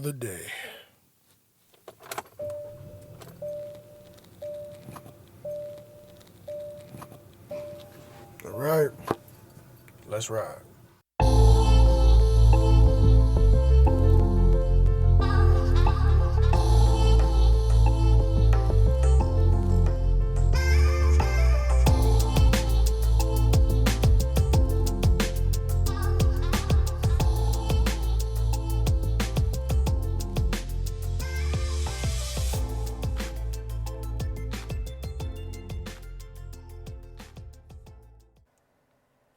another day. All right, let's ride.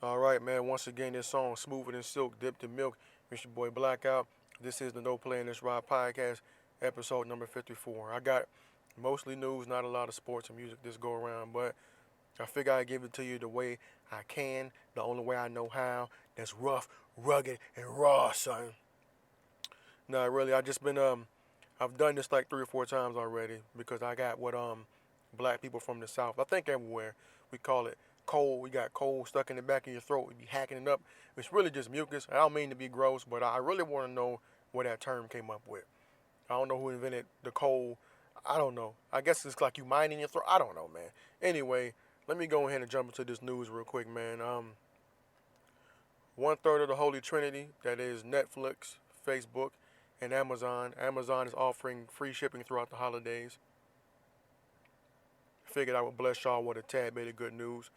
All right, man. Once again, this song "Smoother Than Silk," dipped in milk. It's your boy Blackout. This is the No Play in This Ride podcast, episode number 54. I got mostly news, not a lot of sports and music this go around, but I figure I give it to you the way I can, the only way I know how. That's rough, rugged, and raw, son. Nah, really, I just been I've done this like 3 or 4 times already because I got what black people from the South. I think everywhere we call it coal. We got coal stuck in the back of your throat. We be hacking it up. It's really just mucus. I don't mean to be gross, but I really want to know where that term came up with. I don't know who invented the coal. I don't know. I guess it's like you mining your throat. I don't know, man. Anyway, let me go ahead and jump into this news real quick, man. One third of the Holy Trinity, that is Netflix, Facebook, and Amazon. Amazon is offering free shipping throughout the holidays. Figured I would bless y'all with a tad bit of good news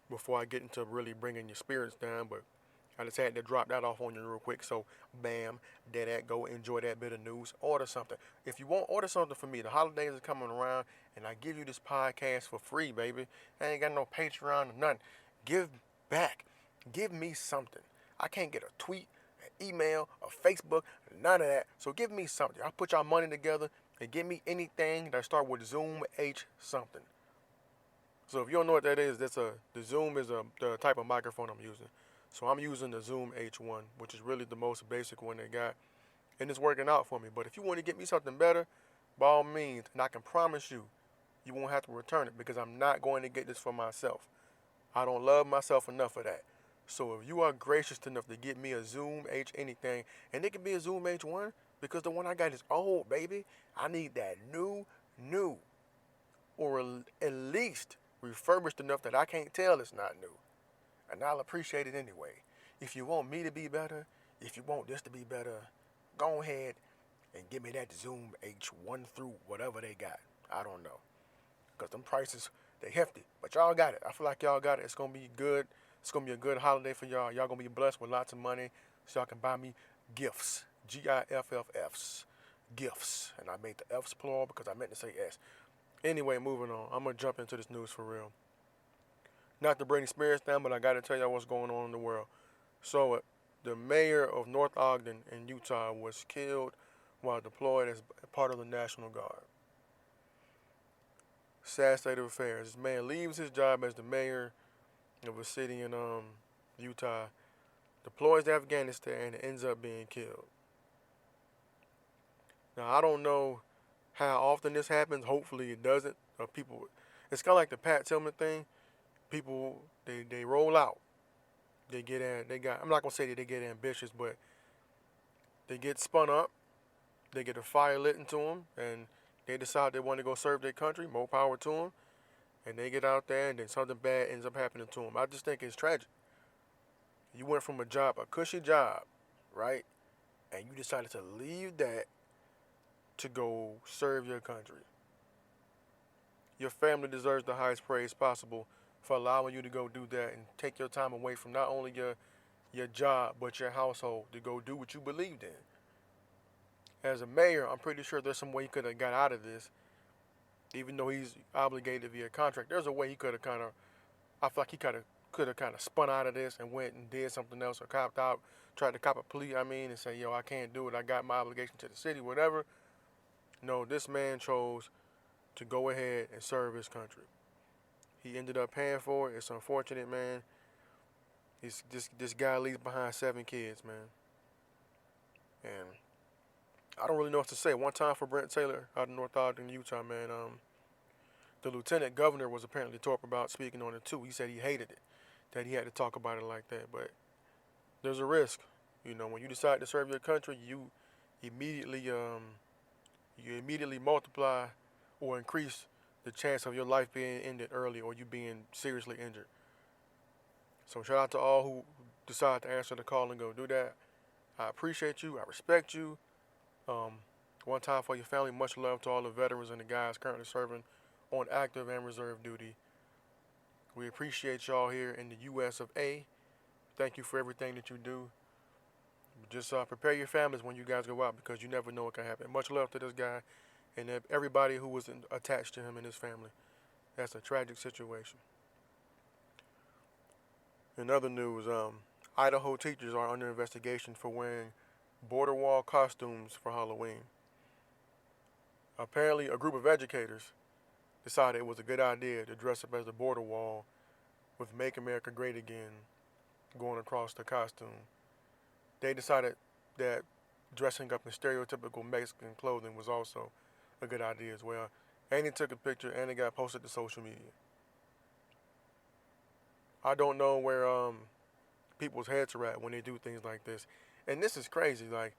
before I get into really bringing your spirits down, but I just had to drop that off on you real quick. So, bam, there that go. Enjoy that bit of news. Order something. If you want, order something for me. The holidays are coming around, and I give you this podcast for free, baby. I ain't got no Patreon or nothing. Give back. Give me something. I can't get a tweet, an email, a Facebook, none of that. So give me something. I'll put y'all money together and give me anything that start with Zoom H something. So if you don't know what that is, the Zoom is the type of microphone I'm using. So I'm using the Zoom H1, which is really the most basic one they got, and it's working out for me. But if you want to get me something better, by all means, and I can promise you, you won't have to return it because I'm not going to get this for myself. I don't love myself enough for that. So if you are gracious enough to get me a Zoom H anything, and it can be a Zoom H1 because the one I got is old, baby. I need that new, or at least refurbished enough that I can't tell it's not new. And I'll appreciate it anyway. If you want me to be better, if you want this to be better, go ahead and give me that Zoom H1 through whatever they got. I don't know. Because them prices, they hefty. But y'all got it. I feel like y'all got it. It's going to be good. It's going to be a good holiday for y'all. Y'all going to be blessed with lots of money so y'all can buy me gifts. GIFFs. Gifts. And I made the F's plural because I meant to say S. Anyway, moving on. I'm going to jump into this news for real. Not to bring spirits down, but I got to tell y'all what's going on in the world. So, the mayor of North Ogden in Utah was killed while deployed as part of the National Guard. Sad state of affairs. This man leaves his job as the mayor of a city in Utah, deploys to Afghanistan, and ends up being killed. Now, I don't know how often this happens. Hopefully, it doesn't. It's kind of like the Pat Tillman thing. People, they roll out. I'm not gonna say that they get ambitious, but they get spun up. They get a fire lit into them, and they decide they want to go serve their country. More power to them. And they get out there, and then something bad ends up happening to them. I just think it's tragic. You went from a cushy job, right? And you decided to leave that to go serve your country. Your family deserves the highest praise possible for allowing you to go do that and take your time away from not only your job, but your household to go do what you believed in. As a mayor, I'm pretty sure there's some way he could have got out of this, even though he's obligated via contract. There's a way he could have I feel like he could have kind of spun out of this and went and did something else or copped out, tried to cop a plea, and say, yo, I can't do it. I got my obligation to the city, whatever. No, this man chose to go ahead and serve his country. He ended up paying for it. It's unfortunate, man. This guy leaves behind 7 kids, man. And I don't really know what to say. One time for Brent Taylor out of North Ogden, Utah, man. The lieutenant governor was apparently talking about speaking on it too. He said he hated it, that he had to talk about it like that. But there's a risk, when you decide to serve your country, you immediately you immediately multiply or increase the chance of your life being ended early or you being seriously injured. So shout out to all who decide to answer the call and go do that. I appreciate you. I respect you. Um, One time for your family. Much love to all the veterans and the guys currently serving on active and reserve duty. We appreciate y'all here in the U.S. of A. Thank you for everything that you do. Just prepare your families when you guys go out because you never know what can happen. Much love to this guy and everybody who was attached to him and his family. That's a tragic situation. In other news, Idaho teachers are under investigation for wearing border wall costumes for Halloween. Apparently, a group of educators decided it was a good idea to dress up as the border wall with Make America Great Again going across the costume. They decided that dressing up in stereotypical Mexican clothing was also a good idea as well. And they took a picture and it got posted to social media. I don't know where people's heads are at when they do things like this. And this is crazy. Like,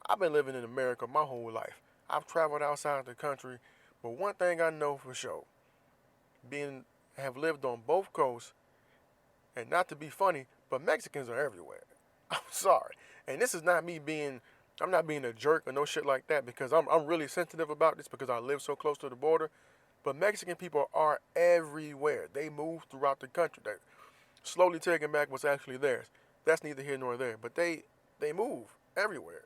I've been living in America my whole life. I've traveled outside the country, but one thing I know for sure, have lived on both coasts, and not to be funny, but Mexicans are everywhere. I'm sorry. And this is not me I'm not being a jerk or no shit like that because I'm really sensitive about this because I live so close to the border. But Mexican people are everywhere. They move throughout the country. They're slowly taking back what's actually theirs. That's neither here nor there. But they move everywhere.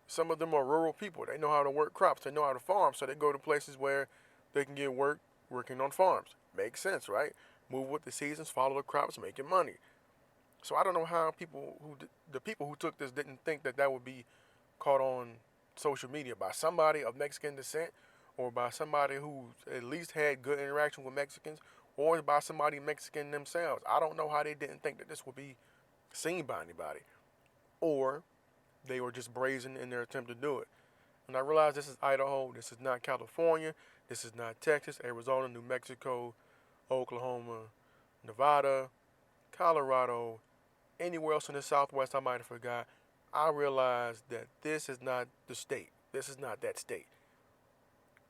Some of them are rural people. They know how to work crops. They know how to farm. So they go to places where they can get work working on farms. Makes sense, right? Move with the seasons, follow the crops, making money. So I don't know how the people who took this didn't think that would be caught on social media by somebody of Mexican descent or by somebody who at least had good interaction with Mexicans or by somebody Mexican themselves. I don't know how they didn't think that this would be seen by anybody. Or they were just brazen in their attempt to do it. And I realize this is Idaho, this is not California, this is not Texas, Arizona, New Mexico, Oklahoma, Nevada, Colorado, anywhere else in the Southwest I might have forgot. I realize that this is not the state. This is not that state.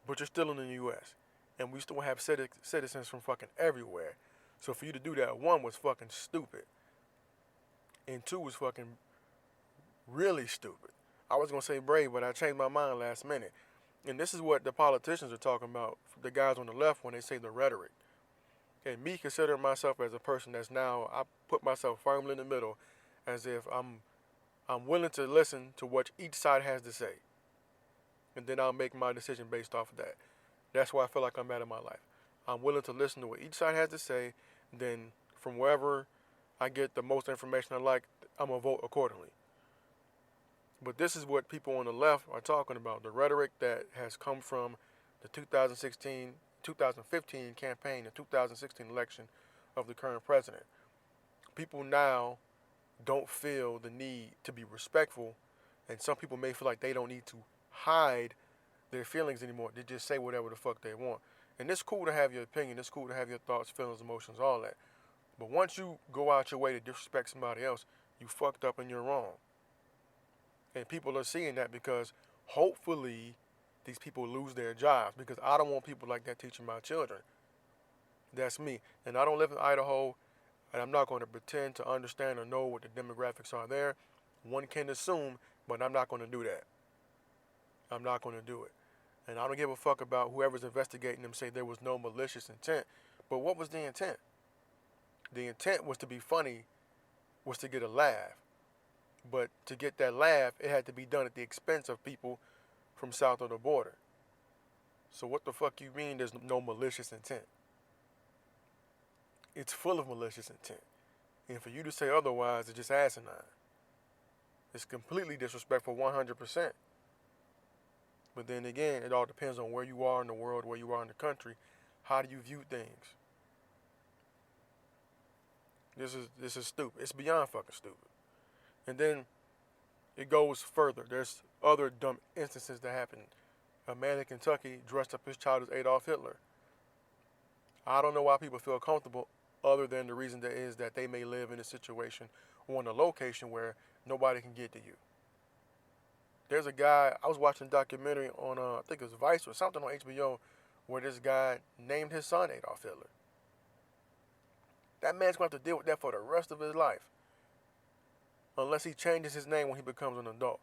But you're still in the U.S. And we still have citizens from fucking everywhere. So for you to do that, one was fucking stupid. And two was fucking really stupid. I was going to say brave, but I changed my mind last minute. And this is what the politicians are talking about, the guys on the left, when they say the rhetoric. And me considering myself as a person that's now, I put myself firmly in the middle as if I'm willing to listen to what each side has to say. And then I'll make my decision based off of that. That's where I feel like I'm at in my life. I'm willing to listen to what each side has to say. Then from wherever I get the most information I like, I'm going to vote accordingly. But this is what people on the left are talking about. The rhetoric that has come from the 2015 campaign, the 2016 election of the current president. People now don't feel the need to be respectful, and some people may feel like they don't need to hide their feelings anymore. They just say whatever the fuck they want. And it's cool to have your opinion. It's cool to have your thoughts, feelings, emotions, all that. But once you go out your way to disrespect somebody else, you fucked up and you're wrong. And people are seeing that because hopefully these people lose their jobs because I don't want people like that teaching my children. That's me. And I don't live in Idaho, and I'm not going to pretend to understand or know what the demographics are there. One can assume, but I'm not going to do that. I'm not going to do it. And I don't give a fuck about whoever's investigating them say there was no malicious intent. But what was the intent? The intent was to be funny, was to get a laugh. But to get that laugh, it had to be done at the expense of people from south of the border. So what the fuck you mean there's no malicious intent? It's full of malicious intent. And for you to say otherwise, it's just asinine. It's completely disrespectful 100%. But then again, it all depends on where you are in the world, where you are in the country. How do you view things? This is stupid. It's beyond fucking stupid. And then it goes further. There's other dumb instances that happen. A man in Kentucky dressed up his child as Adolf Hitler. I don't know why people feel comfortable other than the reason that is that they may live in a situation or in a location where nobody can get to you. There's a guy, I was watching a documentary on, I think it was Vice or something on HBO, where this guy named his son Adolf Hitler. That man's going to have to deal with that for the rest of his life, unless he changes his name when he becomes an adult.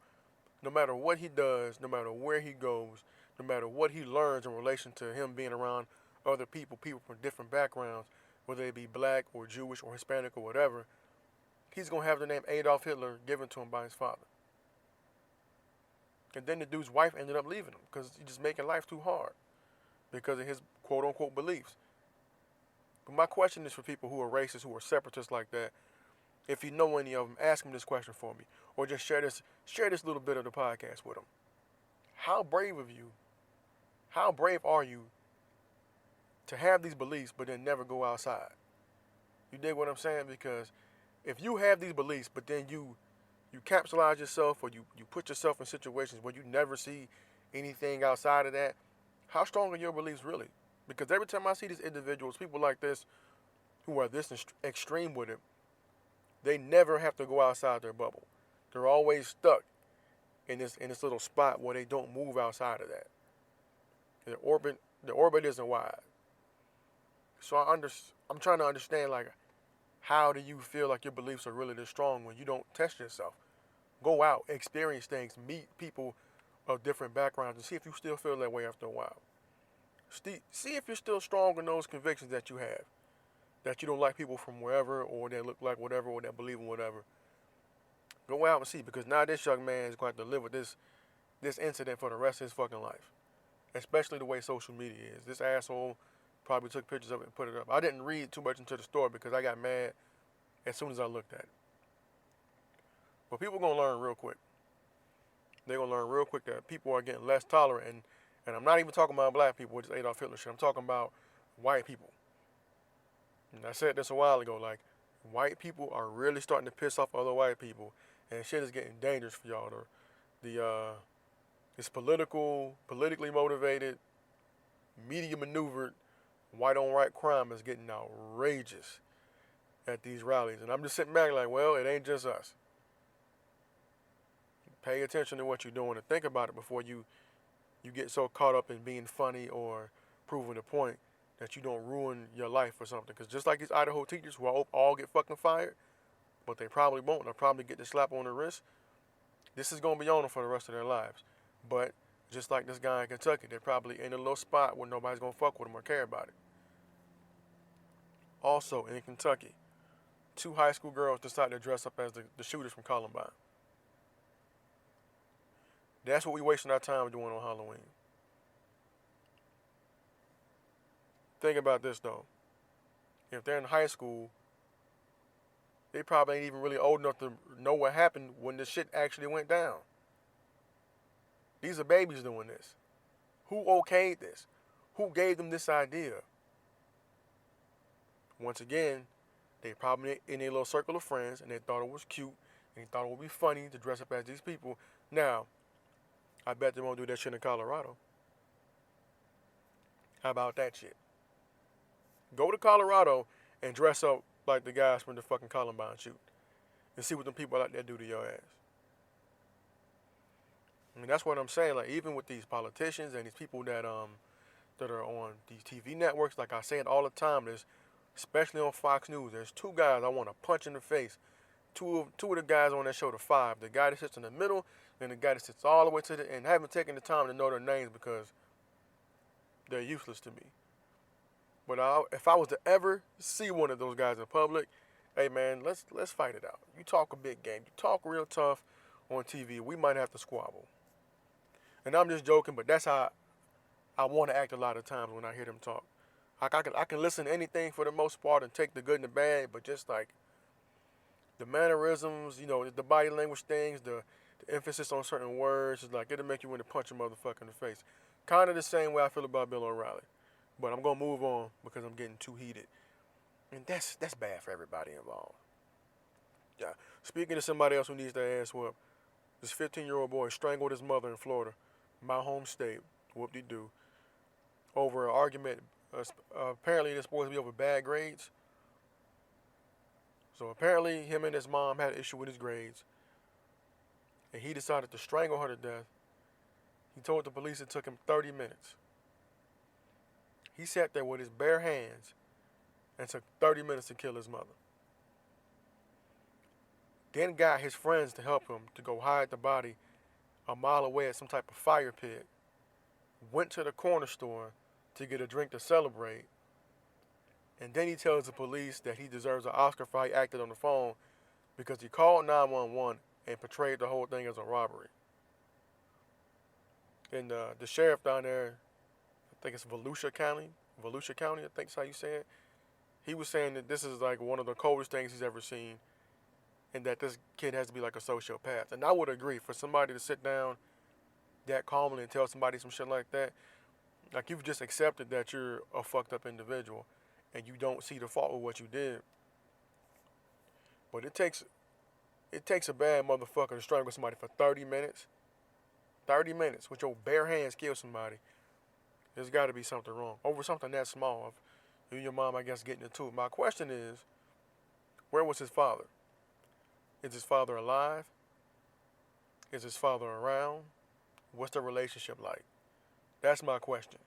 No matter what he does, no matter where he goes, no matter what he learns in relation to him being around other people, people from different backgrounds, whether they be black or Jewish or Hispanic or whatever, he's going to have the name Adolf Hitler given to him by his father. And then the dude's wife ended up leaving him because he's just making life too hard because of his quote-unquote beliefs. But my question is for people who are racist, who are separatists like that. If you know any of them, ask them this question for me, or just share this little bit of the podcast with them. How brave are you to have these beliefs but then never go outside? You dig what I'm saying? Because if you have these beliefs but then you capsulize yourself, or you put yourself in situations where you never see anything outside of that, how strong are your beliefs really? Because every time I see these individuals, people like this, who are this extreme with it, they never have to go outside their bubble. They're always stuck in this little spot where they don't move outside of that. The orbit isn't wide. So I'm trying to understand, like, how do you feel like your beliefs are really this strong when you don't test yourself? Go out, experience things, meet people of different backgrounds, and see if you still feel that way after a while. See if you're still strong in those convictions that you have. That you don't like people from wherever, or they look like whatever, or they believe in whatever. Go out and see, because now this young man is going to have to live with this incident for the rest of his fucking life. Especially the way social media is. This asshole probably took pictures of it and put it up. I didn't read too much into the story because I got mad as soon as I looked at it. But people are going to learn real quick. They're going to learn real quick that people are getting less tolerant. And I'm not even talking about black people, which is Adolf Hitler shit. I'm talking about white people. And I said this a while ago, like, white people are really starting to piss off other white people. And shit is getting dangerous for y'all. This politically motivated, media maneuvered, white on white crime is getting outrageous at these rallies. And I'm just sitting back like, well, it ain't just us. Pay attention to what you're doing and think about it before you get so caught up in being funny or proving a point that you don't ruin your life or something. Because just like these Idaho teachers who all get fucking fired, but they probably won't. They'll probably get the slap on the wrist. This is going to be on them for the rest of their lives. But just like this guy in Kentucky, they're probably in a little spot where nobody's going to fuck with them or care about it. Also, in Kentucky, 2 high school girls decided to dress up as the shooters from Columbine. That's what we wasting our time doing on Halloween. Think about this, though. If they're in high school, they probably ain't even really old enough to know what happened when this shit actually went down. These are babies doing this. Who okayed this? Who gave them this idea? Once again, they probably in a little circle of friends, and they thought it was cute, and they thought it would be funny to dress up as these people. Now, I bet they won't do that shit in Colorado. How about that shit? Go to Colorado and dress up like the guys from the fucking Columbine shoot, and see what them people out there do to your ass. I mean, that's what I'm saying. Like, even with these politicians and these people that are on these TV networks, like I say it all the time, there's, especially on Fox News, there's 2 guys I want to punch in the face. Two of the guys on that show, the 5. The guy that sits in the middle, and the guy that sits all the way to the end. Haven't taken the time to know their names because they're useless to me. But if I was to ever see one of those guys in public, hey man, let's fight it out. You talk a big game, you talk real tough on TV, we might have to squabble. And I'm just joking, but that's how I want to act a lot of times when I hear them talk. I can listen to anything for the most part and take the good and the bad, but just like the mannerisms, the body language things, the emphasis on certain words, is like it'll make you want to punch a motherfucker in the face. Kind of the same way I feel about Bill O'Reilly. But I'm going to move on because I'm getting too heated. And that's bad for everybody involved. Yeah. Speaking of somebody else who needs their ass whooped, this 15-year-old boy strangled his mother in Florida, my home state, whoop-de-doo, over an argument. Apparently, it's supposed to be over bad grades. So apparently, him and his mom had an issue with his grades. and he decided to strangle her to death. He told the police it took him 30 minutes. He sat there with his bare hands and took 30 minutes to kill his mother. Then got his friends to help him to go hide the body a mile away at some type of fire pit. Went to the corner store to get a drink to celebrate. And then he tells the police that he deserves an Oscar for how he acted on the phone because he called 911 and portrayed the whole thing as a robbery. And the sheriff down there, I think it's Volusia County, I think is how you say it. He was saying that this is like one of the coldest things he's ever seen, and that this kid has to be like a sociopath. And I would agree, for somebody to sit down that calmly and tell somebody some shit like that, like you've just accepted that you're a fucked up individual and you don't see the fault with what you did. But it takes a bad motherfucker to strangle somebody for 30 minutes. 30 minutes with your bare hands kill somebody. There's got to be something wrong. Over something that small. You and your mom, I guess, getting into it. My question is, where was his father? Is his father alive? Is his father around? What's the relationship like? That's my question.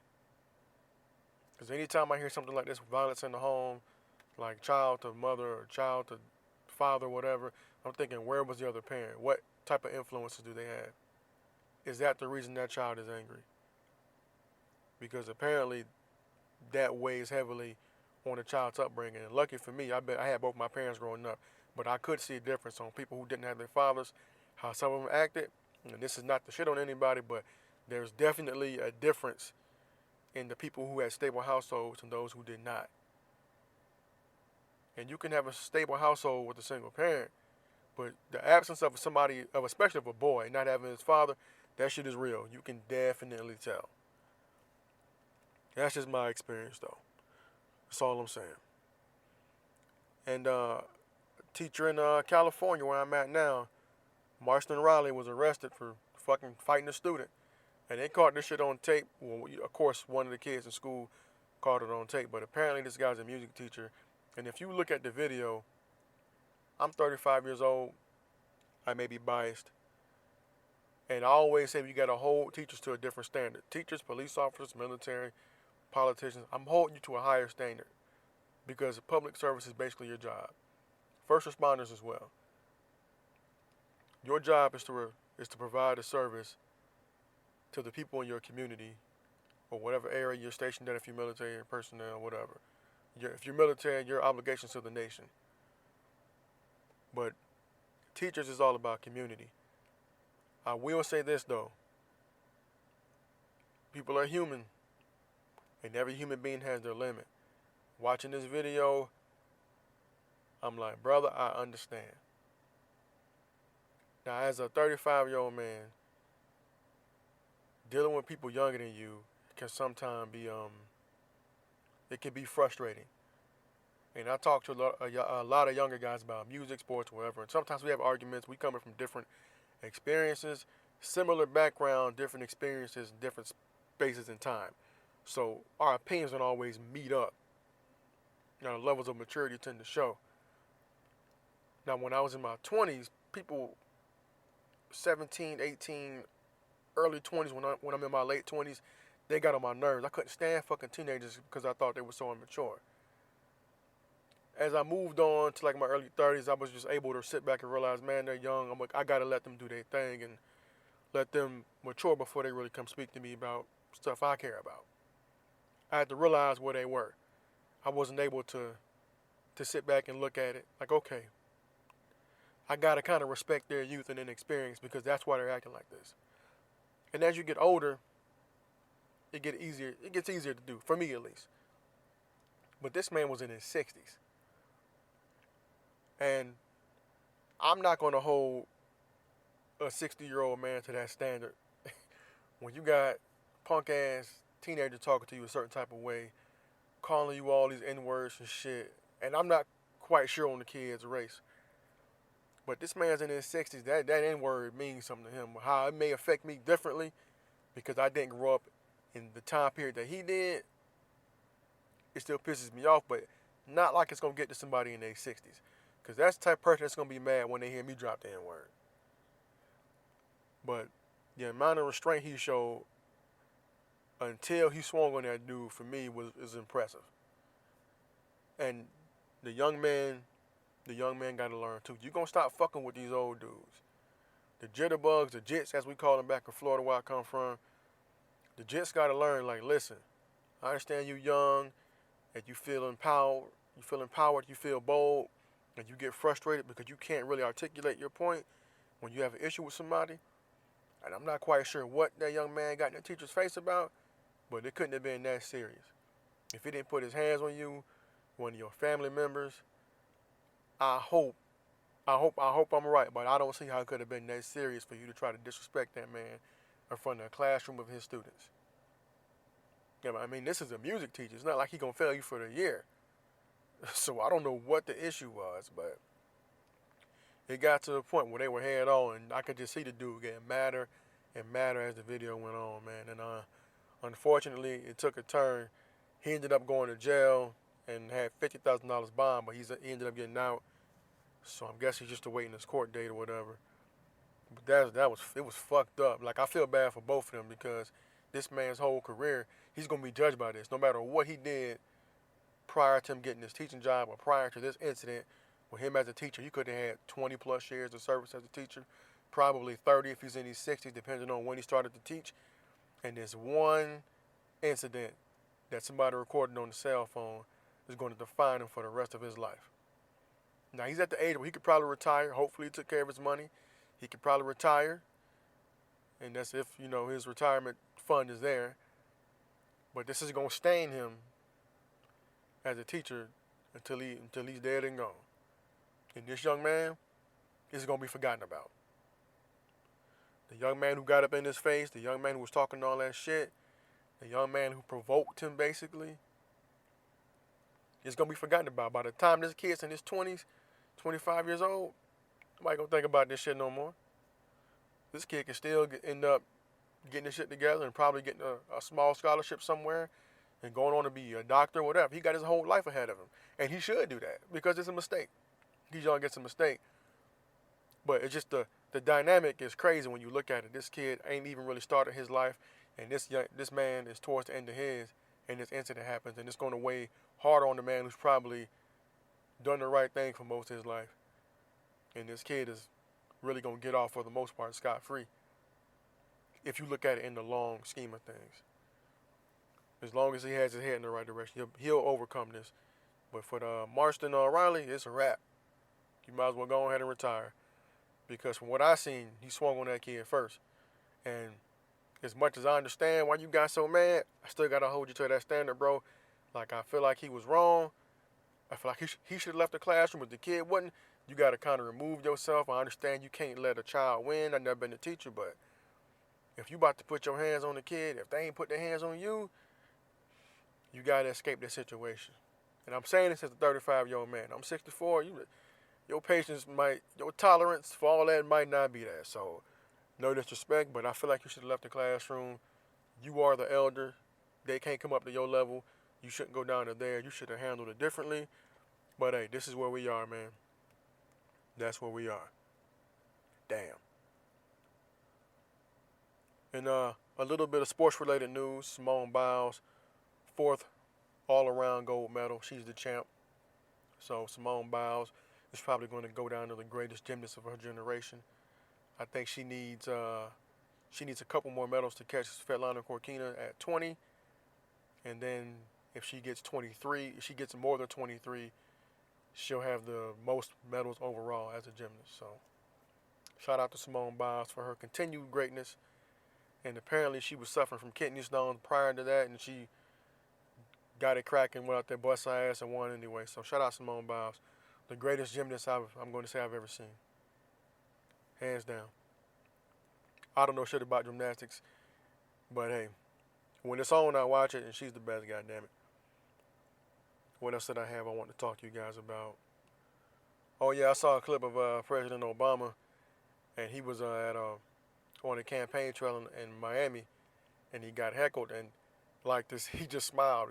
Because anytime I hear something like this, violence in the home, like child to mother or child to father, whatever, I'm thinking, where was the other parent? What type of influences do they have? Is that the reason that child is angry? Because apparently that weighs heavily on the child's upbringing. And lucky for me, I had both my parents growing up, but I could see a difference on people who didn't have their fathers, how some of them acted. And this is not to shit on anybody, but there's definitely a difference in the people who had stable households and those who did not. And you can have a stable household with a single parent, but the absence of somebody, especially of a boy, not having his father, that shit is real. You can definitely tell. That's just my experience, though. That's all I'm saying. And a teacher in California, where I'm at now, Marston Riley, was arrested for fucking fighting a student. And they caught this shit on tape. Well, of course, one of the kids in school caught it on tape. But apparently this guy's a music teacher. And if you look at the video, I'm 35 years old. I may be biased. And I always say you got to hold teachers to a different standard. Teachers, police officers, military, politicians, I'm holding you to a higher standard. Because public service is basically your job. First responders as well. Your job is to provide a service to the people in your community or whatever area you're stationed in, if you're military personnel, whatever. If you're military, your obligations to the nation. But teachers is all about community. I will say this, though. People are human, and every human being has their limit. Watching this video, I'm like, brother, I understand. Now, as a 35-year-old man, dealing with people younger than you can sometimes be, it can be frustrating. And I talk to a lot of younger guys about music, sports, whatever. And sometimes we have arguments. We coming from different experiences, similar background, different experiences, different spaces in time. So our opinions don't always meet up. You know, levels of maturity tend to show. Now, when I was in my 20s, people 17, 18, early 20s, when I'm in my late 20s, they got on my nerves. I couldn't stand fucking teenagers because I thought they were so immature. As I moved on to like my early 30s, I was just able to sit back and realize, man, they're young. I'm like, I got to let them do their thing and let them mature before they really come speak to me about stuff I care about. I had to realize where they were. I wasn't able to sit back and look at it like, okay, I got to kind of respect their youth and inexperience because that's why they're acting like this. And as you get older, it gets easier to do, for me at least. But this man was in his 60s. And I'm not going to hold a 60-year-old man to that standard. When you got punk-ass teenagers talking to you a certain type of way, calling you all these N-words and shit, and I'm not quite sure on the kid's race. But this man's in his 60s. That N-word means something to him. How it may affect me differently because I didn't grow up in the time period that he did, it still pisses me off, but not like it's going to get to somebody in their 60s. Because that's the type of person that's going to be mad when they hear me drop the N-word. But the amount of restraint he showed until he swung on that dude, for me, is impressive. And the young man got to learn too. You gonna stop fucking with these old dudes. The jitterbugs, the jits, as we call them back in Florida, where I come from. The jits got to learn. Like, listen, I understand you young, and you feel empowered. You feel bold, and you get frustrated because you can't really articulate your point when you have an issue with somebody. And I'm not quite sure what that young man got in the teacher's face about, but it couldn't have been that serious. If he didn't put his hands on you, one of your family members, I hope I'm right, but I don't see how it could have been that serious for you to try to disrespect that man in front of a classroom of his students. Yeah, I mean, this is a music teacher. It's not like he's going to fail you for the year. So I don't know what the issue was, but it got to the point where they were head on, and I could just see the dude getting madder and madder as the video went on, man. And unfortunately, it took a turn. He ended up going to jail and had $50,000 bond, but he ended up getting out. So I'm guessing he's just awaiting his court date or whatever. But it was fucked up. Like, I feel bad for both of them because this man's whole career, he's gonna be judged by this. No matter what he did prior to him getting his teaching job or prior to this incident with him as a teacher, he could have had 20 plus years of service as a teacher, probably 30 if he's in his 60s, depending on when he started to teach. And this one incident that somebody recorded on the cell phone is going to define him for the rest of his life. Now, he's at the age where he could probably retire. Hopefully he took care of his money. He could probably retire. And that's if, his retirement fund is there. But this is going to stain him as a teacher until he's dead and gone. And this young man is going to be forgotten about. The young man who got up in his face, the young man who was talking all that shit, the young man who provoked him basically, is going to be forgotten about. By the time this kid's in his 20s, 25 years old, nobody going to think about this shit no more. This kid can still end up getting his shit together and probably getting a small scholarship somewhere and going on to be a doctor or whatever. He got his whole life ahead of him. And he should do that because it's a mistake. He's young, gets a mistake. But it's just the dynamic is crazy when you look at it. This kid ain't even really started his life, and this man is towards the end of his, and this incident happens, and it's going to weigh harder on the man who's probably done the right thing for most of his life. And this kid is really going to get off for the most part scot-free if you look at it in the long scheme of things. As long as he has his head in the right direction, he'll overcome this. But for Marston Riley, it's a wrap. You might as well go ahead and retire. Because from what I seen, he swung on that kid first. And as much as I understand why you got so mad, I still got to hold you to that standard, bro. Like, I feel like he was wrong. I feel like he should have left the classroom, but the kid wouldn't. You got to kind of remove yourself. I understand you can't let a child win. I've never been a teacher, but if you about to put your hands on the kid, if they ain't put their hands on you, you got to escape that situation. And I'm saying this as a 35-year-old man. I'm 64. Your patience your tolerance for all that might not be there. So, no disrespect, but I feel like you should have left the classroom. You are the elder. They can't come up to your level. You shouldn't go down to there. You should have handled it differently. But hey, this is where we are, man. That's where we are. Damn. And a little bit of sports-related news. Simone Biles, 4th all-around gold medal. She's the champ. So Simone Biles is probably going to go down to the greatest gymnast of her generation. I think she needs a couple more medals to catch Svetlana Korkina at 20. And then if she gets more than 23, she'll have the most medals overall as a gymnast. So shout out to Simone Biles for her continued greatness. And apparently she was suffering from kidney stones prior to that, and she got it cracking, went out there, bust her ass, and won anyway. So shout out Simone Biles, the greatest gymnast I'm going to say I've ever seen. Hands down. I don't know shit about gymnastics, but hey, when it's on, I watch it, and she's the best, goddammit. What else did I have I want to talk to you guys about? Oh, yeah, I saw a clip of President Obama, and he was on a campaign trail in Miami, and he got heckled, and like this, he just smiled.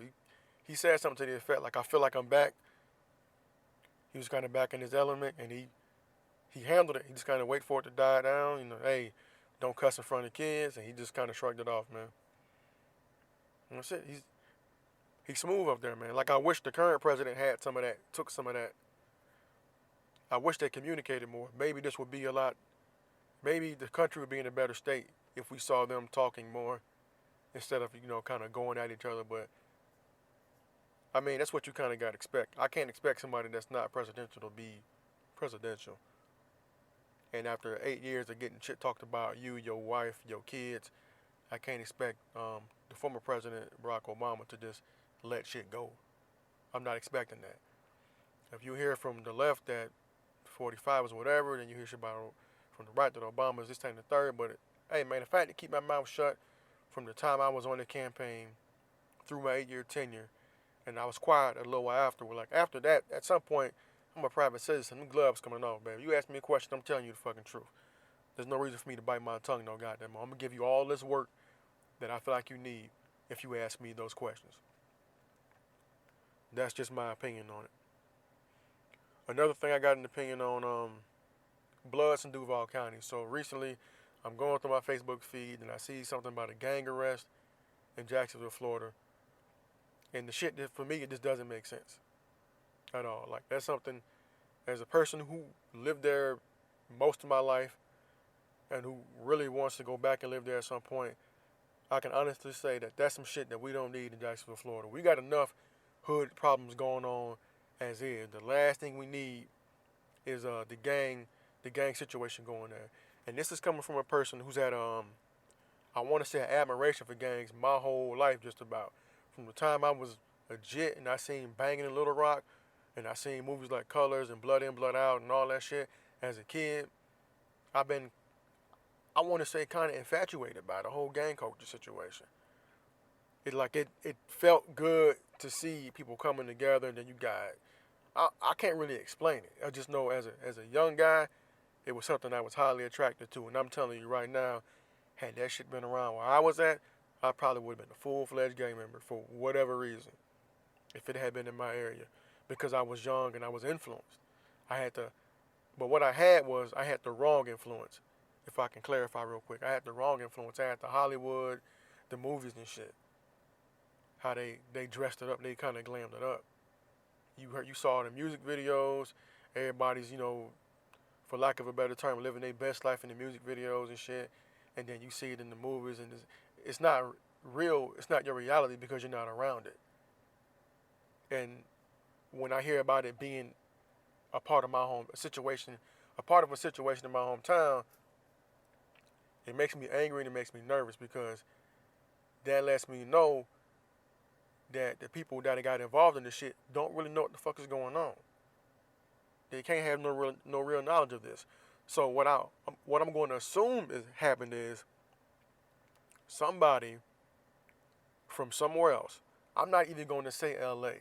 He said something to the effect, like, I feel like I'm back. He was kind of back in his element, and he handled it. He just kind of wait for it to die down. Hey, don't cuss in front of kids, and he just kind of shrugged it off, man. And that's it. He's smooth up there, man. Like, I wish the current president had some of that, took some of that. I wish they communicated more. Maybe this would be a lot, maybe the country would be in a better state if we saw them talking more instead of, kind of going at each other. But, I mean, that's what you kind of got to expect. I can't expect somebody that's not presidential to be presidential. And after 8 years of getting shit talked about you, your wife, your kids, I can't expect the former president, Barack Obama, to just let shit go. I'm not expecting that. If you hear from the left that 45 is whatever, then you hear shit about from the right that Obama is this, that, and the third. But, hey, man, the fact to keep my mouth shut from the time I was on the campaign through my 8-year tenure, and I was quiet a little while after. Like, after that, at some point, I'm a private citizen. Them gloves coming off, baby. You ask me a question, I'm telling you the fucking truth. There's no reason for me to bite my tongue, no goddamn. I'm going to give you all this work that I feel like you need if you ask me those questions. That's just my opinion on it. Another thing I got an opinion on, Bloods in Duval County. So recently, I'm going through my Facebook feed and I see something about a gang arrest in Jacksonville, Florida. And the shit, for me, it just doesn't make sense at all. Like, that's something, as a person who lived there most of my life and who really wants to go back and live there at some point, I can honestly say that that's some shit that we don't need in Jacksonville, Florida. We got enough hood problems going on as is. The last thing we need is the gang situation going there. And this is coming from a person who's had I want to say an admiration for gangs my whole life, just about. From the time I was a jit and I seen Banging in Little Rock and I seen movies like Colors and Blood In, Blood Out and all that shit as a kid, I've been, I want to say, kind of infatuated by the whole gang culture situation. It felt good to see people coming together, and then you got, I can't really explain it. I just know as a young guy, it was something I was highly attracted to. And I'm telling you right now, had that shit been around where I was at, I probably would have been a full-fledged gang member for whatever reason, if it had been in my area, because I was young and I was influenced. But what I had the wrong influence, if I can clarify real quick. I had the wrong influence. I had the Hollywood, the movies and shit. How they dressed it up, they kind of glammed it up. You saw the music videos, everybody's, for lack of a better term, living their best life in the music videos and shit, and then you see it in the movies, and it's not real, it's not your reality because you're not around it. And when I hear about it being a part of a situation in my hometown, it makes me angry and it makes me nervous, because that lets me know that the people that got involved in this shit don't really know what the fuck is going on. They can't have no real knowledge of this. So what I'm going to assume happened is somebody from somewhere else. I'm not even going to say LA.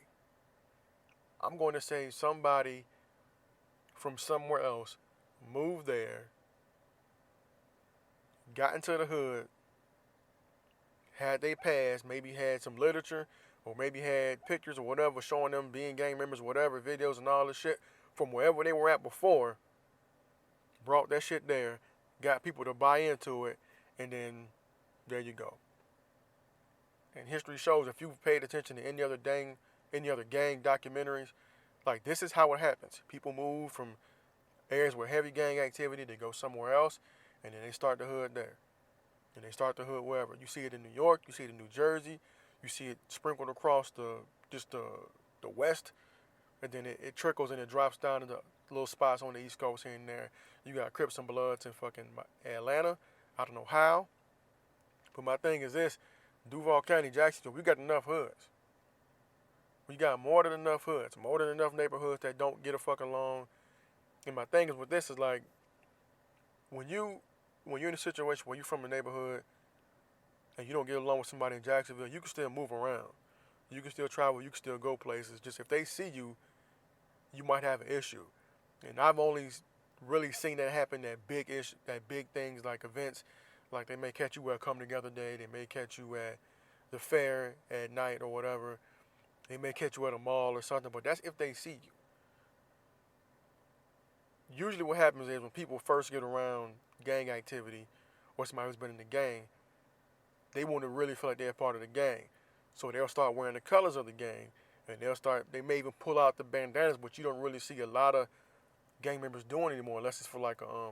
I'm going to say somebody from somewhere else moved there, got into the hood, had they past, maybe had some literature, or maybe had pictures or whatever showing them being gang members, whatever, videos and all this shit from wherever they were at before, brought that shit there, got people to buy into it, and then there you go. And history shows, if you've paid attention to any other gang documentaries, like, this is how it happens. People move from areas with heavy gang activity, they go somewhere else, and then they start the hood there. And they start the hood wherever. You see it in New York, you see it in New Jersey, you see it sprinkled across the West, and then it trickles and it drops down to the little spots on the East Coast here and there. You got Crips and Bloods in fucking Atlanta. I don't know how. But my thing is this: Duval County, Jacksonville, we got enough hoods. We got more than enough hoods, more than enough neighborhoods that don't get a fucking along. And my thing is with this is, like, when you're in a situation where you're from a neighborhood and you don't get along with somebody in Jacksonville, you can still move around. You can still travel. You can still go places. Just if they see you, you might have an issue. And I've only really seen that happen at big things like events. Like, they may catch you at a come together day. They may catch you at the fair at night or whatever. They may catch you at a mall or something. But that's if they see you. Usually what happens is when people first get around gang activity or somebody who's been in the gang, they want to really feel like they're part of the gang. So they'll start wearing the colors of the gang, and they may even pull out the bandanas, but you don't really see a lot of gang members doing anymore unless it's for like a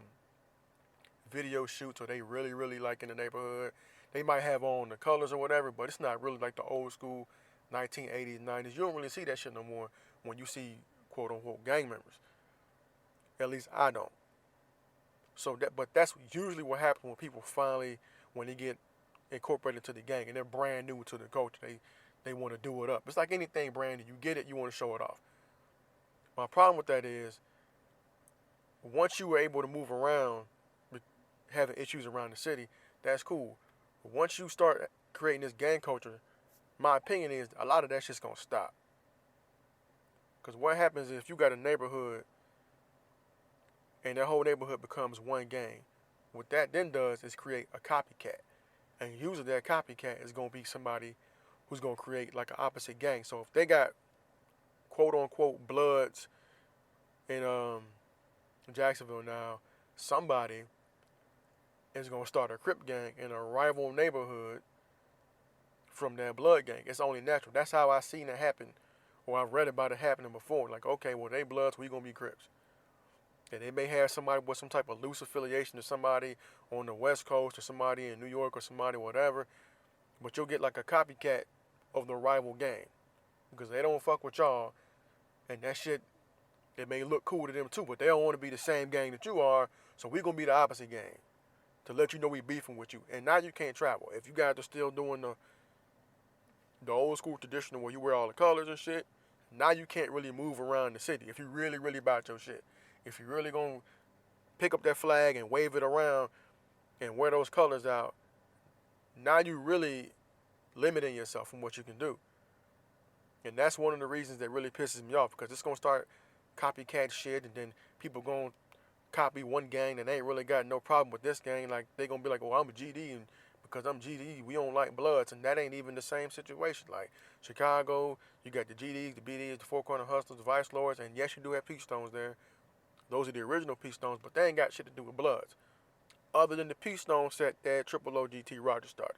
video shoots or they really, really like in the neighborhood. They might have on the colors or whatever, but it's not really like the old school 1980s, 90s. You don't really see that shit no more when you see quote unquote gang members. At least I don't. But that's usually what happens when people finally, when they get incorporated into the gang and they're brand new to the culture. They want to do it up. It's like anything brand new. You get it, you want to show it off. My problem with that is once you were able to move around, having issues around the city, that's cool. But once you start creating this gang culture, my opinion is a lot of that shit's gonna stop. Because what happens is if you got a neighborhood and that whole neighborhood becomes one gang, what that then does is create a copycat. And usually that copycat is gonna be somebody who's gonna create like an opposite gang. So if they got quote unquote Bloods in Jacksonville now, somebody is gonna start a Crip gang in a rival neighborhood from that Blood gang. It's only natural. That's how I seen it happen, or I've read about it happening before. Like, okay, well they Bloods, we gonna be Crips. And they may have somebody with some type of loose affiliation to somebody on the West Coast or somebody in New York or somebody whatever, but you'll get like a copycat of the rival gang because they don't fuck with y'all, and that shit, it may look cool to them too, but they don't want to be the same gang that you are, so we gonna be the opposite gang to let you know we beefing with you. And now you can't travel. If you guys are still doing the old school traditional where you wear all the colors and shit, now you can't really move around the city if you really, really about your shit. If you really gonna pick up that flag and wave it around and wear those colors out, now you really limiting yourself from what you can do. And that's one of the reasons that really pisses me off, because it's gonna start copycat shit, and then people gonna copy one gang that ain't really got no problem with this gang. Like they gonna be like, oh, I'm a GD, and because I'm GD, we don't like Bloods, and that ain't even the same situation. Like Chicago, you got the GDs, the BDs, the Four Corner Hustlers, the Vice Lords, and yes, you do have Peach Stones there. Those are the original Peach Stones, but they ain't got shit to do with Bloods. Other than the Peach Stone set that Triple OGT Roger started.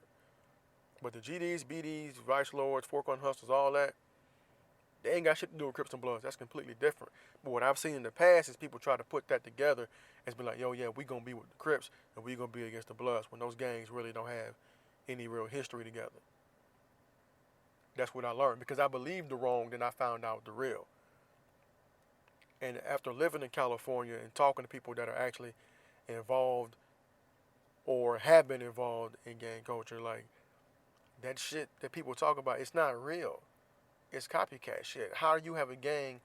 But the GDs, BDs, Vice Lords, Four Corner Hustlers, all that, they ain't got shit to do with Crips and Bloods. That's completely different. But what I've seen in the past is people try to put that together and be like, yo, yeah, we gonna be with the Crips and we gonna be against the Bloods, when those gangs really don't have any real history together. That's what I learned, because I believed the wrong, then I found out the real. And after living in California and talking to people that are actually involved or have been involved in gang culture, like that shit that people talk about, it's not real. It's copycat shit. How do you have a gang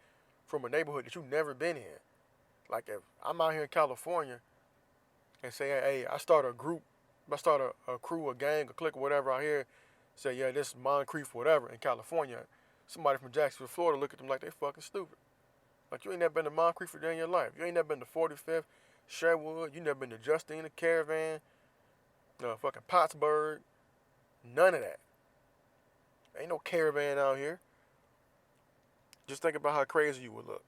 from a neighborhood that you've never been in? Like if I'm out here in California and say, hey, I start a group, I start a crew, a gang, a clique, or whatever out here, say, yeah, this is Moncrief, whatever, in California, somebody from Jacksonville, Florida look at them like they fucking stupid. Like, you ain't never been to Moncrief a day in your life. You ain't never been to 45th, Sherwood. You never been to Justina, Caravan, fucking Pottsburg. None of that. Ain't no Caravan out here. Just think about how crazy you would look.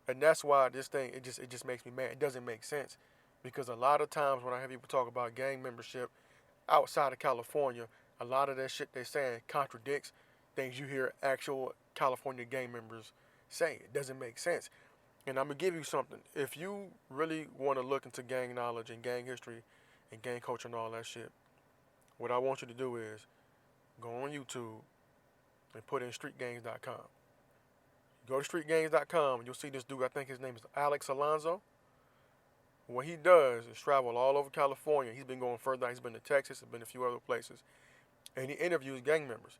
And that's why this thing, it just makes me mad. It doesn't make sense. Because a lot of times when I hear people talk about gang membership outside of California, a lot of that shit they're saying contradicts things you hear actual California gang members say. It doesn't make sense. And I'm going to give you something. If you really want to look into gang knowledge and gang history and gang culture and all that shit, what I want you to do is go on YouTube and put in streetgangs.com. Go to streetgangs.com and you'll see this dude, I think his name is Alex Alonso. What he does is travel all over California. He's been going further. He's been to Texas. He's been to a few other places. And he interviews gang members.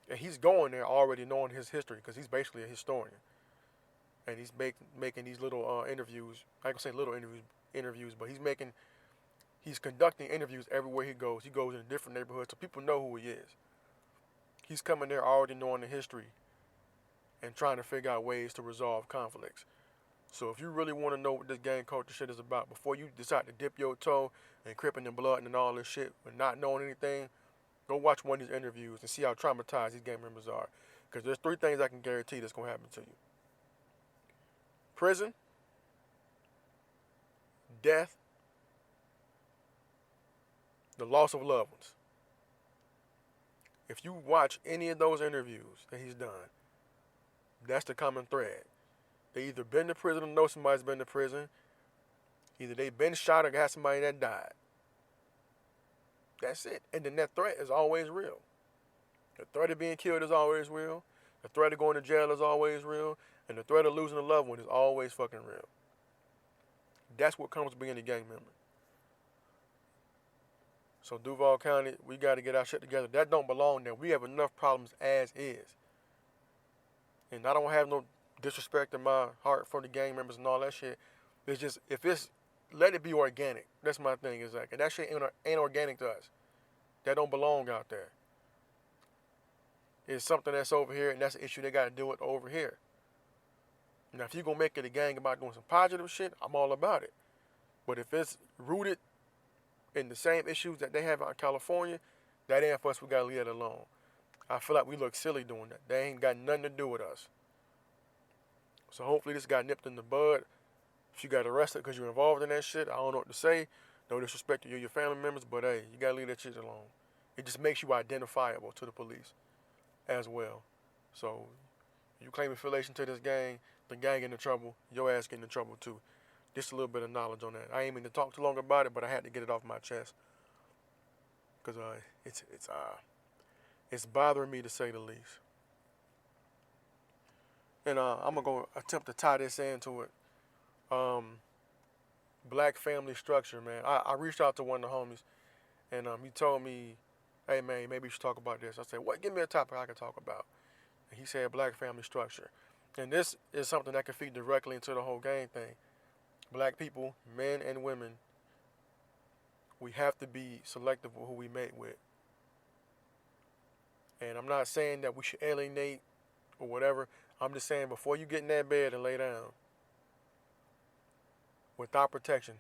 And he's going there already knowing his history, because he's basically a historian. And he's making these little interviews. I can say little interviews, but he's conducting interviews everywhere he goes. He goes in different neighborhoods so people know who he is. He's coming there already knowing the history and trying to figure out ways to resolve conflicts. So if you really want to know what this gang culture shit is about, before you decide to dip your toe and Crippin' and Blood and all this shit but not knowing anything, go watch one of these interviews and see how traumatized these gang members are. Because there's 3 things I can guarantee that's going to happen to you. Prison, death, the loss of loved ones. If you watch any of those interviews that he's done, that's the common thread. They either been to prison or know somebody's been to prison. Either they've been shot or got somebody that died. That's it. And then that threat is always real. The threat of being killed is always real. The threat of going to jail is always real. And the threat of losing a loved one is always fucking real. That's what comes with being a gang member. So Duval County, we got to get our shit together. That don't belong there. We have enough problems as is. And I don't have no disrespect in my heart for the gang members and all that shit. It's just, if it's, let it be organic. That's my thing. Is like, and that shit ain't organic to us. That don't belong out there. It's something that's over here, and that's an issue they got to deal with over here. Now, if you're going to make it a gang about doing some positive shit, I'm all about it. But if it's rooted in the same issues that they have out in California, that ain't for us. We got to leave that alone. I feel like we look silly doing that. They ain't got nothing to do with us. So hopefully this got nipped in the bud. If you got arrested because you're involved in that shit, I don't know what to say. No disrespect to you, your family members, but hey, you got to leave that shit alone. It just makes you identifiable to the police as well. So you claim affiliation to this gang, the gang in trouble, your ass getting in trouble too. Just a little bit of knowledge on that. I ain't mean to talk too long about it, but I had to get it off my chest. Because it's bothering me to say the least. And I'm going to go attempt to tie this into it. Black family structure, man. I reached out to one of the homies, and he told me, hey, man, maybe you should talk about this. I said, what? Give me a topic I can talk about. And he said black family structure. And this is something that can feed directly into the whole gang thing. Black people, men and women, we have to be selective with who we mate with. And I'm not saying that we should alienate or whatever. I'm just saying before you get in that bed and lay down, without protection,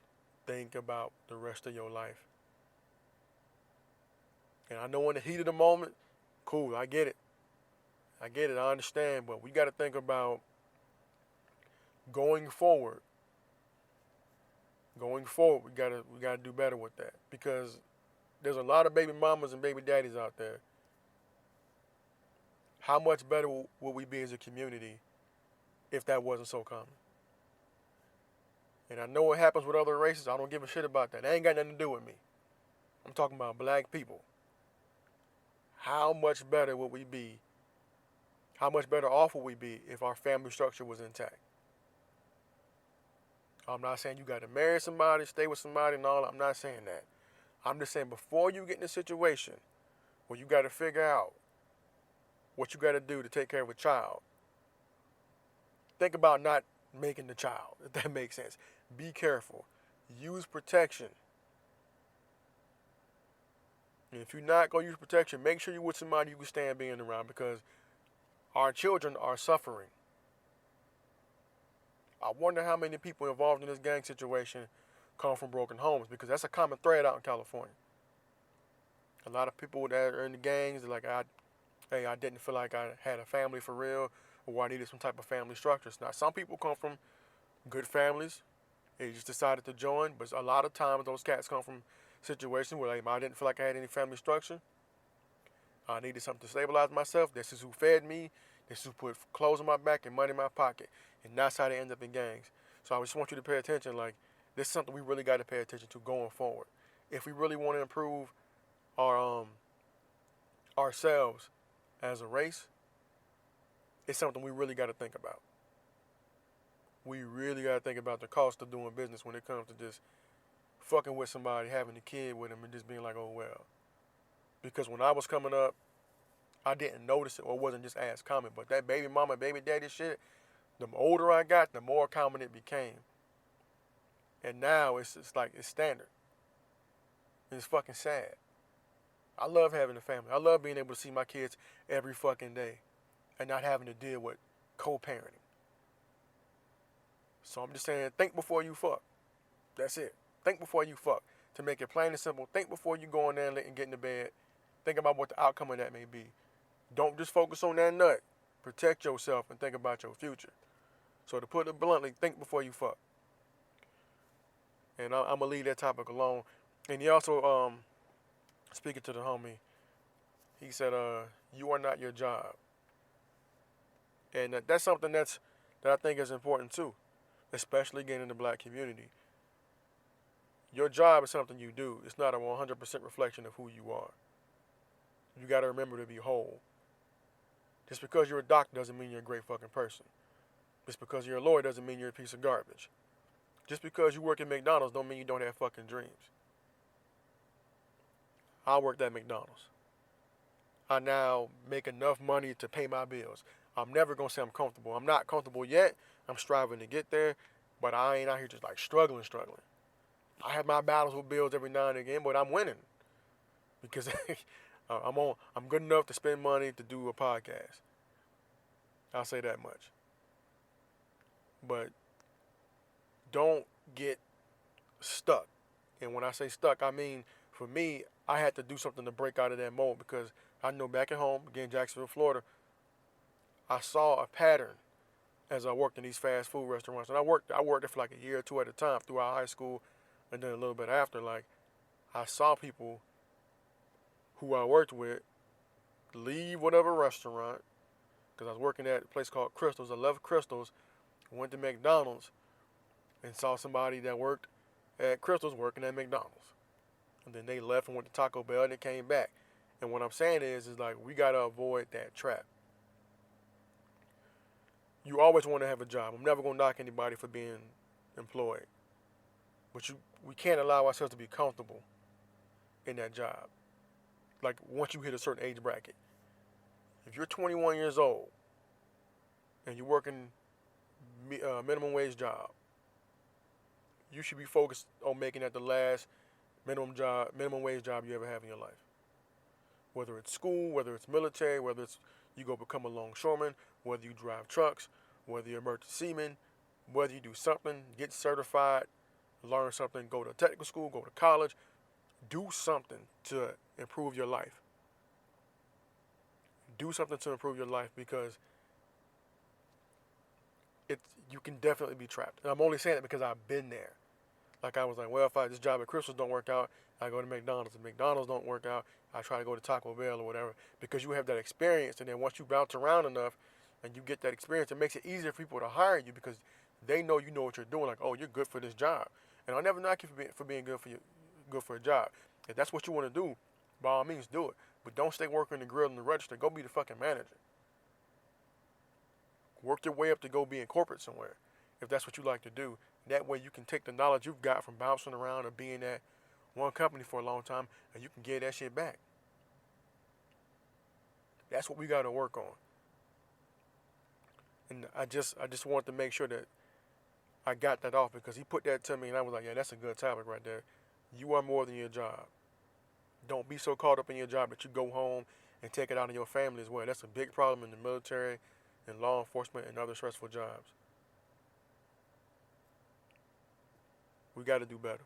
think about the rest of your life. And I know in the heat of the moment, cool, I get it. I understand, but we got to think about going forward. Going forward, we gotta do better with that, because there's a lot of baby mamas and baby daddies out there. How much better would we be as a community if that wasn't so common? And I know what happens with other races. I don't give a shit about that. That ain't got nothing to do with me. I'm talking about black people. How much better would we be? How much better off would we be if our family structure was intact? I'm not saying you got to marry somebody, stay with somebody and all. I'm not saying that. I'm just saying before you get in a situation where you got to figure out what you got to do to take care of a child, think about not making the child, if that makes sense. Be careful. Use protection. And if you're not going to use protection, make sure you're with somebody you can stand being around, because our children are suffering. I wonder how many people involved in this gang situation come from broken homes, because that's a common thread out in California. A lot of people that are in the gangs are like, I didn't feel like I had a family for real, or I needed some type of family structures. Now, some people come from good families. They just decided to join, but a lot of times those cats come from situations where like, I didn't feel like I had any family structure. I needed something to stabilize myself. This is who fed me. This is who put clothes on my back and money in my pocket. And that's how they end up in gangs. So I just want you to pay attention. Like, this is something we really got to pay attention to going forward. If we really want to improve our ourselves as a race, it's something we really got to think about. We really got to think about the cost of doing business when it comes to just fucking with somebody, having a kid with them, and just being like, oh, well. Because when I was coming up, I didn't notice it, or it wasn't just as common. But that baby mama, baby daddy shit, the older I got, the more common it became. And now it's like it's standard. It's fucking sad. I love having a family. I love being able to see my kids every fucking day and not having to deal with co-parenting. So I'm just saying, think before you fuck. That's it. Think before you fuck. To make it plain and simple, think before you go in there and get into bed. Think about what the outcome of that may be. Don't just focus on that nut. Protect yourself and think about your future. So to put it bluntly, think before you fuck. And I'm going to leave that topic alone. And he also speaking to the homie, he said, "You are not your job," and that's something that I think is important too, especially again in the black community. Your job is something you do. It's not a 100% reflection of who you are. You got to remember to be whole. Just because you're a doctor doesn't mean you're a great fucking person. Just because you're a lawyer doesn't mean you're a piece of garbage. Just because you work at McDonald's don't mean you don't have fucking dreams. I worked at McDonald's. I now make enough money to pay my bills. I'm never gonna say I'm comfortable. I'm not comfortable yet. I'm striving to get there, but I ain't out here just like struggling. I have my battles with bills every now and again, but I'm winning because I'm good enough to spend money to do a podcast. I'll say that much. But don't get stuck. And when I say stuck, I mean for me, I had to do something to break out of that mold because I know back at home, again, Jacksonville, Florida, I saw a pattern as I worked in these fast food restaurants. And I worked there for like a year or two at a time throughout high school and then a little bit after. Like, I saw people who I worked with leave whatever restaurant because I was working at a place called Crystals. I love Crystals. Went to McDonald's and saw somebody that worked at Crystals working at McDonald's. And then they left and went to Taco Bell and they came back. And what I'm saying is like we got to avoid that trap. You always want to have a job. I'm never going to knock anybody for being employed. But we can't allow ourselves to be comfortable in that job. Like once you hit a certain age bracket. If you're 21 years old and you're working minimum wage job, you should be focused on making that the last minimum wage job you ever have in your life. Whether it's school, whether it's military, whether it's you go become a longshoreman, whether you drive trucks, whether you're a merchant seaman, whether you do something, get certified, learn something, go to technical school, go to college, do something to improve your life. Do something to improve your life because you can definitely be trapped. And I'm only saying it because I've been there. Like I was like, well, if this job at Crystals don't work out, I go to McDonald's. If McDonald's don't work out, I try to go to Taco Bell or whatever. Because you have that experience, and then once you bounce around enough and you get that experience, it makes it easier for people to hire you because they know you know what you're doing. Like, oh, you're good for this job. And I'll never knock you for being good for a job. If that's what you want to do, by all means, do it. But don't stay working the grill and the register. Go be the fucking manager. Work your way up to go be in corporate somewhere, if that's what you like to do. That way you can take the knowledge you've got from bouncing around or being at one company for a long time, and you can get that shit back. That's what we got to work on. And I just wanted to make sure that I got that off because he put that to me, and I was like, yeah, that's a good topic right there. You are more than your job. Don't be so caught up in your job that you go home and take it out on your family as well. That's a big problem in the military and law enforcement and other stressful jobs. We got to do better.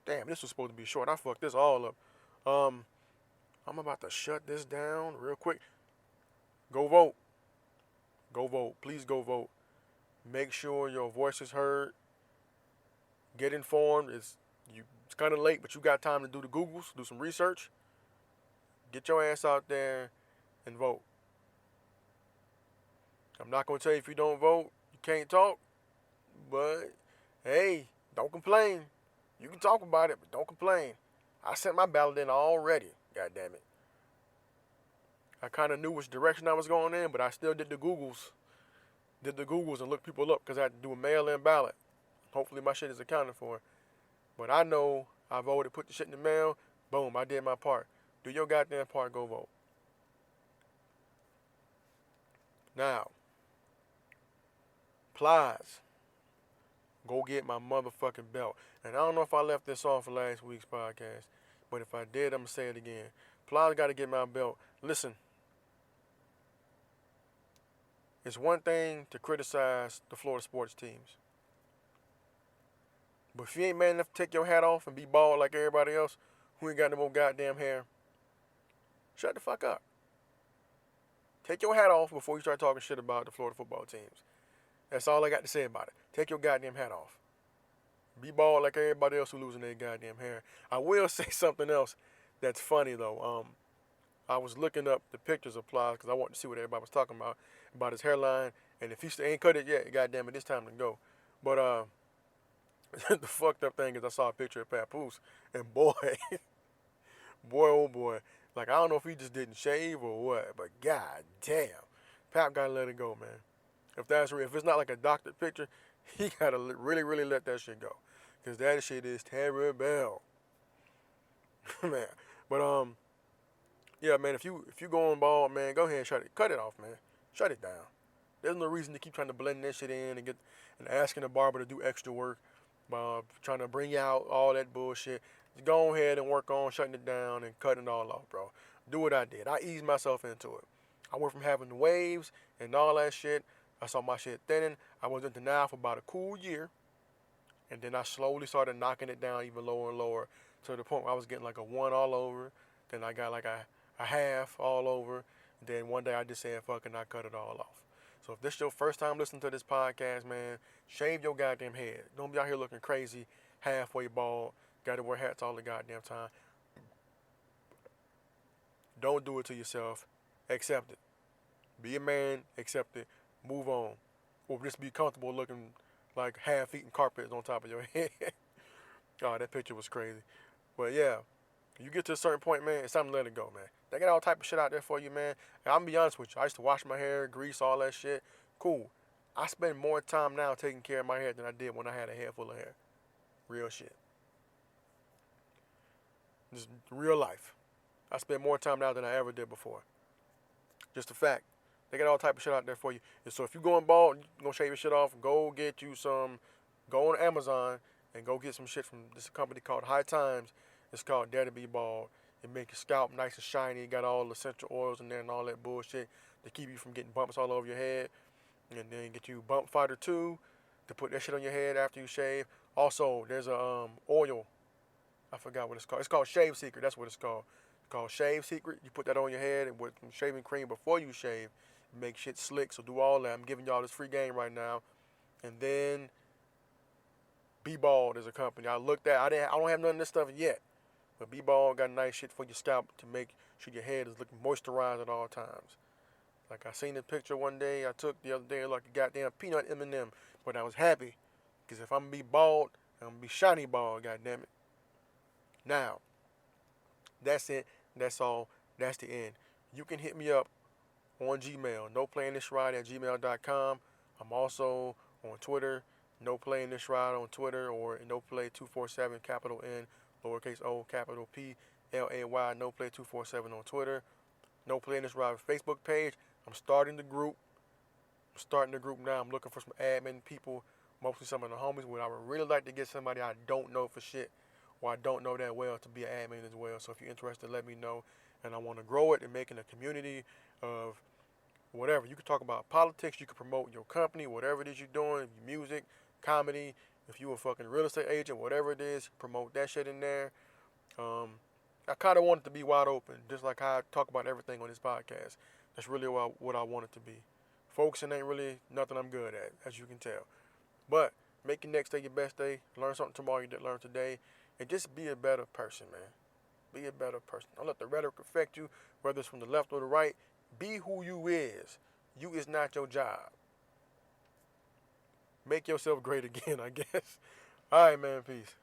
Damn, this was supposed to be short. I fucked this all up. I'm about to shut this down real quick. Go vote. Go vote. Please go vote. Make sure your voice is heard. Get informed. It's kind of late, but you got time to do the Googles, do some research. Get your ass out there and vote. I'm not going to tell you if you don't vote, you can't talk. But, hey, don't complain. You can talk about it, but don't complain. I sent my ballot in already. God damn it. I kind of knew which direction I was going in, but I still did the Googles. And looked people up because I had to do a mail-in ballot. Hopefully my shit is accounted for. But I know I voted, put the shit in the mail. Boom, I did my part. Do your goddamn part, go vote. Now, Plies. Go get my motherfucking belt. And I don't know if I left this off for last week's podcast, but if I did, I'm going to say it again. Plies got to get my belt. Listen, it's one thing to criticize the Florida sports teams. But if you ain't man enough to take your hat off and be bald like everybody else who ain't got no more goddamn hair, shut the fuck up. Take your hat off before you start talking shit about the Florida football teams. That's all I got to say about it. Take your goddamn hat off. Be bald like everybody else who losing their goddamn hair. I will say something else that's funny though. I was looking up the pictures of Plies because I wanted to see what everybody was talking about his hairline. And if he still ain't cut it yet, goddamn it, it's time to go. But the fucked up thing is I saw a picture of Papoose, and boy, boy, oh boy, like I don't know if he just didn't shave or what, but god damn, Pap gotta let it go, man. If that's real, if it's not like a doctored picture, he gotta really, really let that shit go, cause that shit is terrible, man. But yeah, man, if you going bald, man, go ahead and cut it off, man. Shut it down. There's no reason to keep trying to blend that shit in and asking the barber to do extra work, trying to bring out all that bullshit. Just go ahead and work on shutting it down and cutting it all off, bro. Do what I did. I eased myself into it. I went from having waves and all that shit. I saw my shit thinning. I was in denial for about a cool year. And then I slowly started knocking it down even lower and lower to the point where I was getting like a 1 all over. Then I got like a half all over. And then one day I just said, fuck it, and I cut it all off. So if this is your first time listening to this podcast, man, shave your goddamn head. Don't be out here looking crazy, halfway bald. Got to wear hats all the goddamn time. Don't do it to yourself. Accept it. Be a man. Accept it. Move on. Or just be comfortable looking like half-eaten carpets on top of your head. Oh, that picture was crazy. But yeah, you get to a certain point, man, it's time to let it go, man. They got all type of shit out there for you, man. And I'm gonna be honest with you. I used to wash my hair, grease, all that shit. Cool. I spend more time now taking care of my hair than I did when I had a head full of hair. Real shit. Just real life. I spend more time now than I ever did before. Just a fact. They got all type of shit out there for you. And so if you're going bald, you're going to shave your shit off, go get you some, go on Amazon and go get some shit from this company called High Times. It's called Dare to Be Bald. It make your scalp nice and shiny. It got all the essential oils in there and all that bullshit to keep you from getting bumps all over your head. And then get you Bump Fighter 2 to put that shit on your head after you shave. Also, there's a oil. I forgot what it's called. It's called Shave Secret. That's what it's called. It's called Shave Secret. You put that on your head and with some shaving cream before you shave. Make shit slick. So do all that. I'm giving y'all this free game right now. And then Be Bald is a company. I looked at. I don't have none of this stuff yet. But Be Bald got nice shit for your scalp to make sure your head is looking moisturized at all times. Like I seen the picture one day I took the other day like a goddamn peanut M&M. But I was happy. Because if I'm going to be bald, I'm going to be shiny bald, goddammit. Now, that's it. That's all. That's the end. You can hit me up on Gmail, noplayingthisride@gmail.com. I'm also on Twitter, noplayingthisride on Twitter, or noplay247, capital N, lowercase o, capital P, L-A-Y, noplay247 on Twitter. No Playing This Ride Facebook page. I'm starting the group. Now. I'm looking for some admin people, mostly some of the homies. But I would really like to get somebody I don't know for shit, or I don't know that well, to be an admin as well. So if you're interested, let me know. And I want to grow it and make it a community of whatever. You can talk about politics. You can promote your company, whatever it is you're doing, music, comedy. If you're a fucking real estate agent, whatever it is, promote that shit in there. I kind of want it to be wide open, just like how I talk about everything on this podcast. That's really what I want it to be. Focusing ain't really nothing I'm good at, as you can tell. But make your next day your best day. Learn something tomorrow you didn't learn today. And just be a better person, man. Be a better person. Don't let the rhetoric affect you, whether it's from the left or the right. Be who you is. You is not your job. Make yourself great again, I guess. All right, man. Peace.